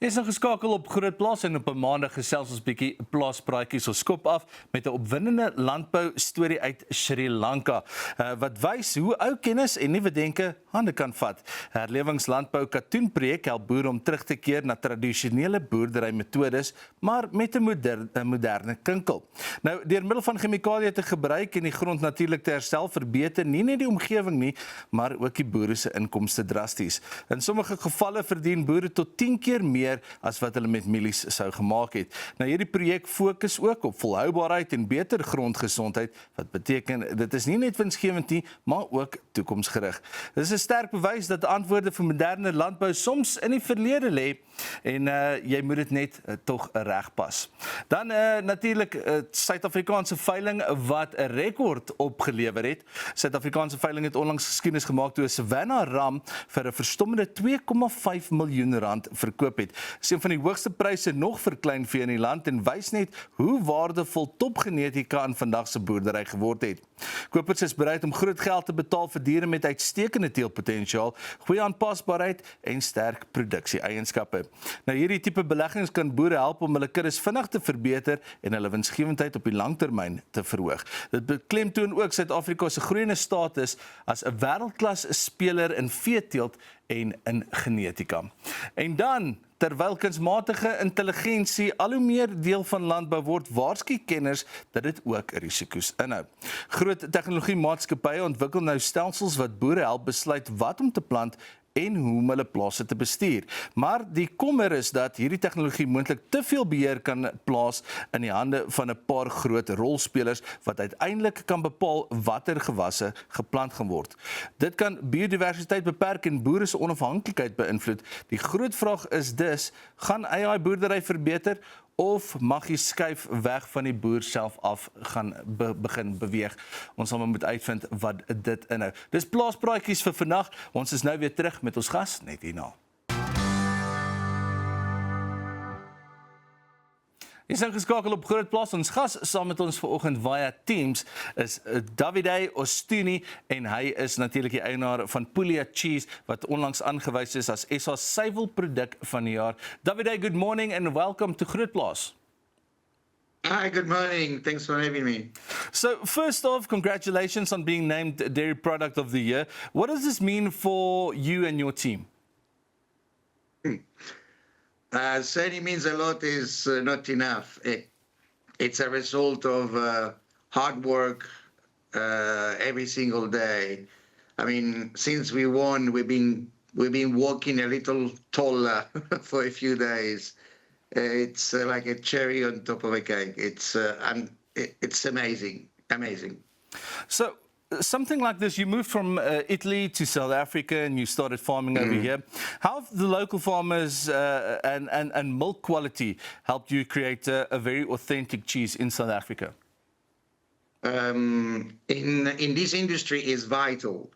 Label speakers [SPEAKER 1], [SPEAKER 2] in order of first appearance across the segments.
[SPEAKER 1] Is geskakel op GROOTplaas en op 'n maandag gesels ons bietjie plaaspraatjies. Ons skop af met 'n opwindende landbou storie uit Sri Lanka wat wys hoe ou kennis en nuwe denke hande kan vat. Herlewingslandbou katoenprojek help boere om terug te keer na tradisionele boerderymetodes, maar met 'n moderne kinkel. Nou, deur middel van chemikalieë te gebruik en die grond natuurlik te herstel, verbeter nie net die omgewing nie, maar ook die boere se inkomste drasties. In sommige gevalle verdien boere tot 10 keer meer as wat hulle met mielies sou gemaak het. Nou, hierdie projek fokus ook op volhoubaarheid en beter grondgesondheid, wat beteken dit is nie net winsgewend nie, maar ook toekomsgerig. Dit is 'n sterk bewys dat antwoorde vir moderne landbou soms in die verlede lê en jy moet dit net tog regpas. Dan natuurlik Suid-Afrikaanse veiling wat 'n rekord opgelewer het. Suid-Afrikaanse veiling het onlangs geskiedenis gemaak toe 'n Savanna ram vir 'n verstommende R2,5 miljoen verkoop het. Dis een van die hoogste pryse nog vir kleinvee in die land en wys net hoe waardevol topgenetika in vandag se boerdery geword het. Kopers is bereid om groot geld te betaal vir diere met uitstekende teelpotensiaal, goeie aanpasbaarheid en sterk produksie-eienskappe. Nou, hierdie tipe beleggings kan boere help om hulle kuddes vinnig te verbeter en hulle winsgewendheid op die langtermyn te verhoog. Dit beklemtoon ook Suid-Afrika se groeiende status as 'n wêreldklas speler in veeteelt en in genetika. En dan, terwyl kunsmatige intelligensie al hoe meer deel van landbou word, waarsku kenners dat dit ook risiko's inhou. Groot tegnologiemaatskappye ontwikkel nou stelsels wat boere help besluit wat om te plant en hoe om hulle plase te bestuur. Maar die kommer is dat hierdie tegnologie moontlik te veel beheer kan plaas in die hande van 'n paar groot rolspelers wat uiteindelik kan bepaal watter gewasse geplant gaan word. Dit kan biodiversiteit beperk en boere se onafhanklikheid beïnvloed. Die groot vraag is dus, gaan AI boerdery verbeter of mag jy skuif weg van die boer self af gaan begin beweeg? Ons sal maar moet uitvind wat dit inhou. Dis plaaspraatjies vir vandag. Ons is nou weer terug met ons gas net hierna. Is geskakel op GROOTplaas. Ons gas saam met ons vanoggend via Teams is Davide Ostuni en hy is natuurlik die eienaar van Puglia Cheese wat onlangs aangewys is as SA Suiwelproduk van die jaar. Davide, good morning and welcome to GROOTplaas.
[SPEAKER 2] Hi, good morning. Thanks for having me.
[SPEAKER 1] So first off, congratulations on being named Dairy Product of the Year. What does this mean for you and your team?
[SPEAKER 2] Certainly means a lot is not enough. It's a result of hard work every single day. I mean, since we won, we've been walking a little taller for a few days. It's like a cherry on top of a cake. It's amazing.
[SPEAKER 1] So something like this, you moved from Italy to South Africa and you started farming over here. How have the local farmers and milk quality helped you create a very authentic cheese in South Africa?
[SPEAKER 2] In this industry is vital.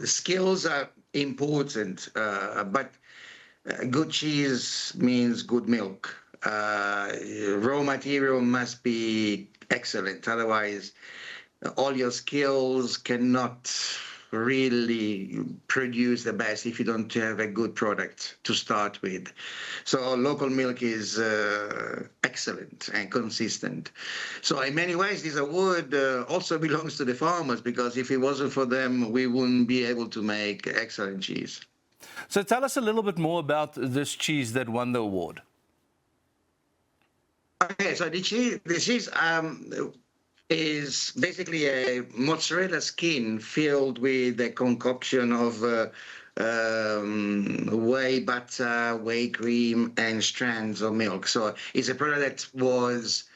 [SPEAKER 2] Skills are important, but good cheese means good milk. Raw material must be excellent. Otherwise, all your skills cannot really produce the best if you don't have a good product to start with. So local milk is excellent and consistent. So in many ways, this award also belongs to the farmers, because if it wasn't for them, we wouldn't be able to make excellent cheese.
[SPEAKER 1] So tell us a little bit more about this cheese that won the award.
[SPEAKER 2] Okay, so the cheese is basically a mozzarella skin filled with a concoction of whey butter, whey cream, and strands of milk. So it's a product that was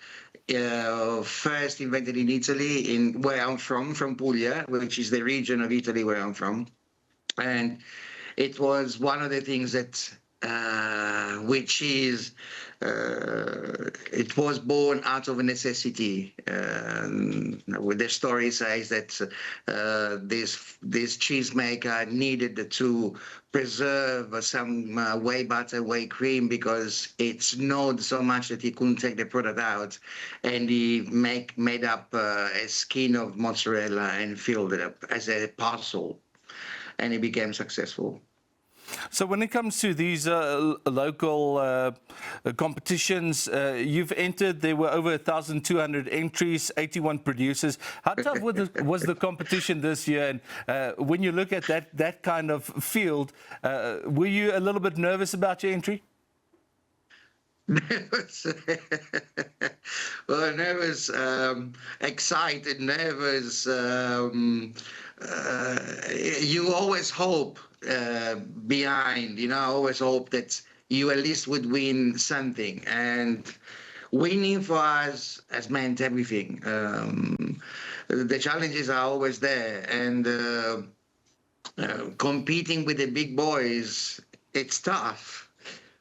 [SPEAKER 2] first invented in Italy, where I'm from Puglia, which is the region of Italy where I'm from. And it was one of the things that it was born out of a necessity. With the story says that this cheesemaker needed to preserve some whey butter, whey cream, because it snowed so much that he couldn't take the product out, and he made up a skin of mozzarella and filled it up as a parcel, and it became successful.
[SPEAKER 1] So when it comes to these local competitions, you've entered, there were over 1,200 entries, 81 producers. How tough was the competition this year? And when you look at that kind of field, were you a little bit nervous about your entry?
[SPEAKER 2] Nervous. Well, nervous, excited, nervous. You always hope behind, always hope that you at least would win something. And winning for us has meant everything. The challenges are always there. And competing with the big boys, it's tough.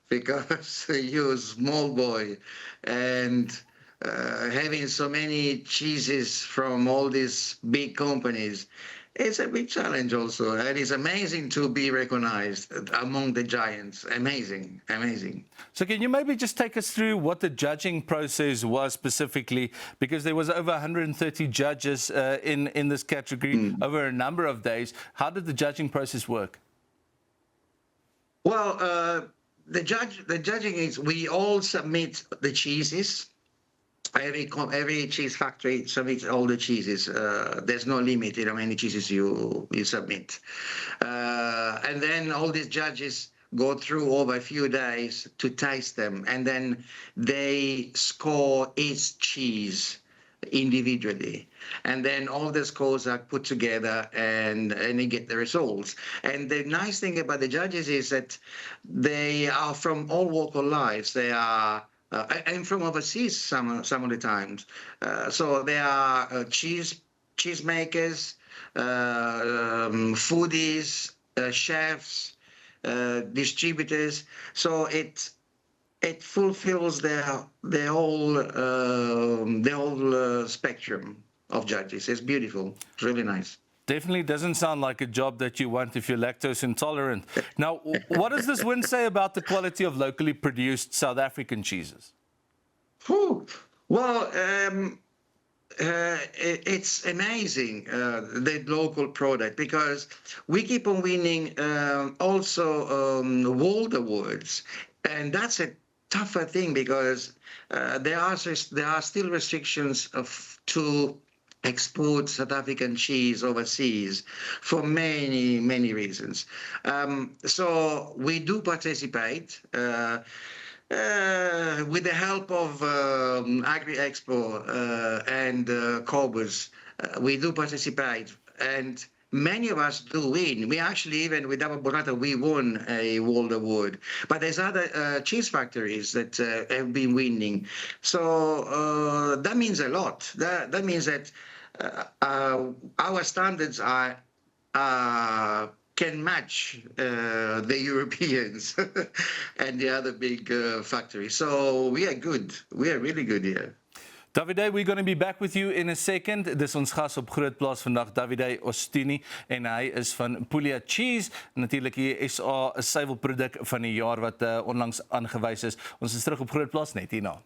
[SPEAKER 2] Because you're a small boy, and having so many cheeses from all these big companies, it's a big challenge also. And it's amazing to be recognized among the giants. Amazing, amazing.
[SPEAKER 1] So can you maybe just take us through what the judging process was specifically? Because there was over 130 judges in this category over a number of days. How did the judging process work?
[SPEAKER 2] Well, the judging is, we all submit the cheeses. Every cheese factory submits all the cheeses. There's no limit in how many cheeses you submit. And then all these judges go through over a few days to taste them, and then they score each cheese individually, and then all the scores are put together, and they get the results. And the nice thing about the judges is that they are from all walks of life. They are and from overseas some of the times. So they are cheese makers, foodies, chefs, distributors. So it fulfills the whole spectrum of judges. It's beautiful. It's really nice.
[SPEAKER 1] Definitely doesn't sound like a job that you want if you're lactose intolerant. Now, what does this win say about the quality of locally produced South African cheeses?
[SPEAKER 2] Well, it's amazing, the local product, because we keep on winning also world awards. And that's a tougher thing, because there are still restrictions to export South African cheese overseas for many, many reasons. So we do participate with the help of Agri Expo and Cobus. We do participate, and many of us do win. We actually, even with our Burrata, we won a world award. But there's other cheese factories that have been winning. So that means a lot. That means that our standards can match the Europeans and the other big factories. So we are good. We are really good here.
[SPEAKER 1] Davide, we're going to be back with you in a second. Dis ons gas op GROOTplaas vandag, Davide Ostuni, en hy is van Puglia Cheese, natuurlik hier SA Suiwelproduk van die jaar wat onlangs aangewys is. Ons is terug op GROOTplaas net hierna.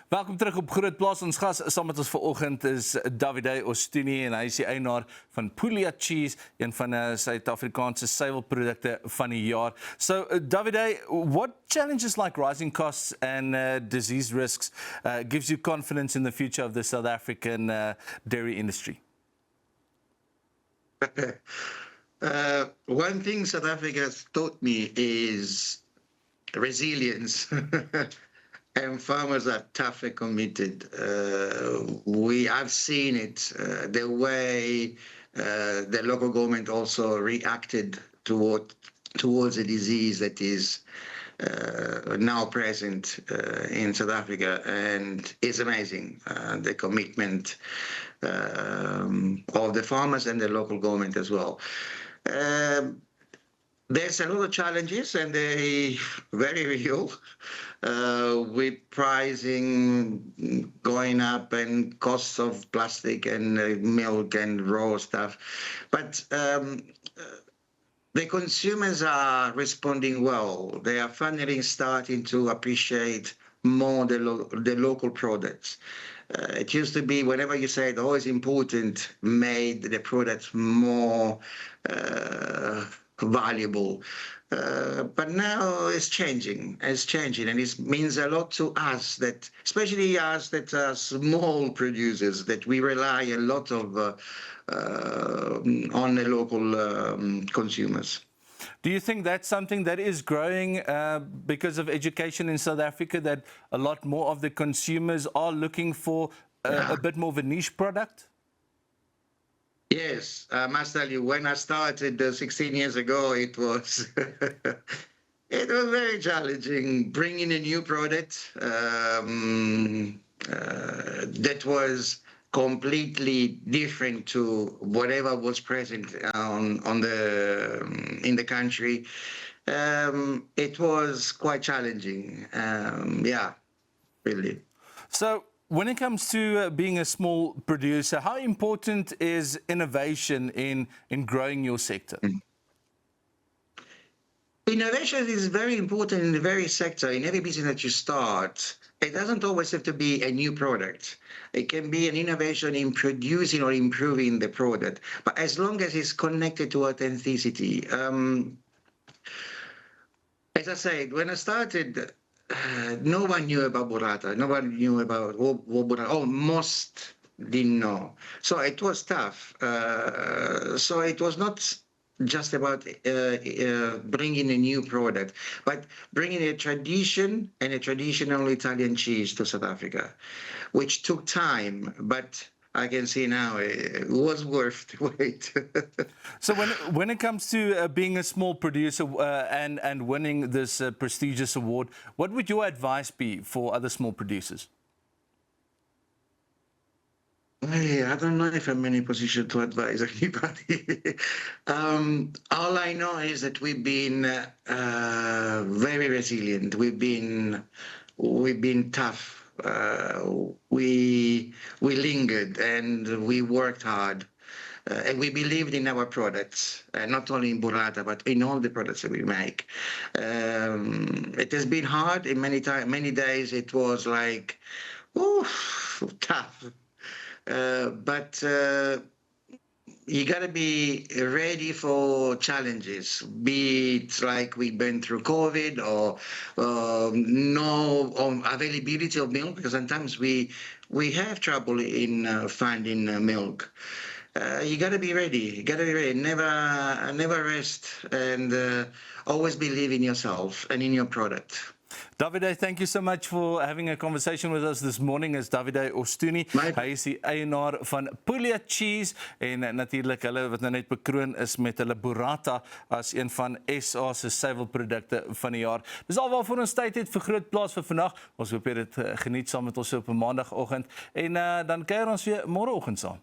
[SPEAKER 1] Welkom terug op GROOTplaas. Ons gas saam met ons vanoggend is Davide Ostuni, en hy is die eienaar van Puglia Cheese, een van Suid-Afrikaanse suiwelprodukte van die jaar. So, Davide, what challenges like rising costs and disease risks gives you confidence in the future of the South African dairy industry?
[SPEAKER 2] One thing South Africa has taught me is resilience. And farmers are tough and committed. I've seen it, the way the local government also reacted towards a disease that is now present in South Africa, and it's amazing, the commitment of the farmers and the local government as well. There's a lot of challenges, and they're very real, with pricing going up and costs of plastic and milk and raw stuff. But the consumers are responding well. They are finally starting to appreciate more the local products. It used to be whenever you said, oh, it's important, made the product more valuable. But now it's changing, and it means a lot to us, that especially us that are small producers, that we rely a lot of on the local consumers.
[SPEAKER 1] Do you think that's something that is growing because of education in South Africa, that a lot more of the consumers are looking for a bit more of a niche product?
[SPEAKER 2] Yes, I must tell you, when I started 16 years ago, it was it was very challenging bringing a new product that was completely different to whatever was present on the in the country. It was quite challenging. Yeah, really.
[SPEAKER 1] So when it comes to being a small producer, how important is innovation in growing your sector?
[SPEAKER 2] Innovation is very important in the very sector, in every business that you start. It doesn't always have to be a new product. It can be an innovation in producing or improving the product, but as long as it's connected to authenticity. As I said, when I started, no one knew about Burrata. No one knew about what Burrata. Oh, most didn't know. So it was tough. So it was not just about bringing a new product, but bringing a tradition and a traditional Italian cheese to South Africa, which took time, but I can see now it was worth the wait.
[SPEAKER 1] So when it comes to being a small producer and winning this prestigious award, what would your advice be for other small producers?
[SPEAKER 2] I don't know if I'm in a position to advise anybody. All I know is that we've been very resilient. We've been tough. We lingered and we worked hard. And we believed in our products, not only in Burrata, but in all the products that we make. It has been hard. In many days, it was like, tough. But you got to be ready for challenges, be it like we've been through COVID or no availability of milk, because sometimes we have trouble in finding milk. You got to be ready. You got to be ready. Never rest, and always believe in yourself and in your product.
[SPEAKER 1] Davide, thank you so much for having a conversation with us this morning. Is Davide Ostuni. Hy is die eienaar van Puglia Cheese en natuurlik hulle wat nou net bekroon is met hulle Burrata as een van SA se suiwelprodukte van die jaar. Dis alwaarvoor ons tyd het vir GROOTplaas vir vandag. Ons hoop jy het dit geniet saam met ons op 'n maandagooggend en dan kuier ons weer môreoggend saam.